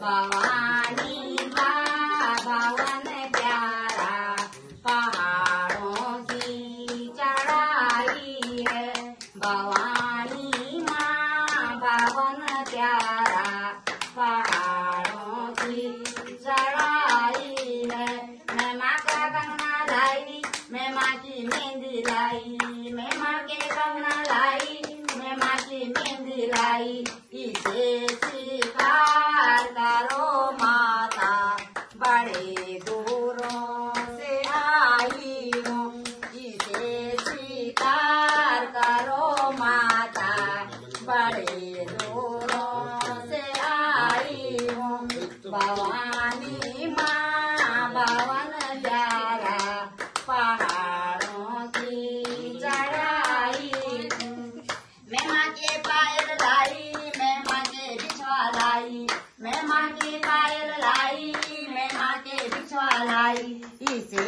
भवानी माँ भवन प्यारा, पहाड़ों की चढ़ाई है। भवानी माँ भवन प्यारा, पहाड़ों की चढ़ाई है। मैं माँ का कंगना लाई, मैं माँ की मेहंदी लाई, मैं माँ के कंगना लाई, मैं माँ की मेहंदी लाई। इसे स्वीकार करो माता, बड़े दूरों से आई हूँ। इसे स्वीकार करो माता, बड़े दूरों से आई हूँ। भवानी माँ भवन प्यारा, पहाड़ों की चढ़ाई। मैं माँ के पायल लाई, मैं माँ के बिछवा लाई, मैं माँ के पायल लाई, मैं माँ के बिछवा लाई। इसे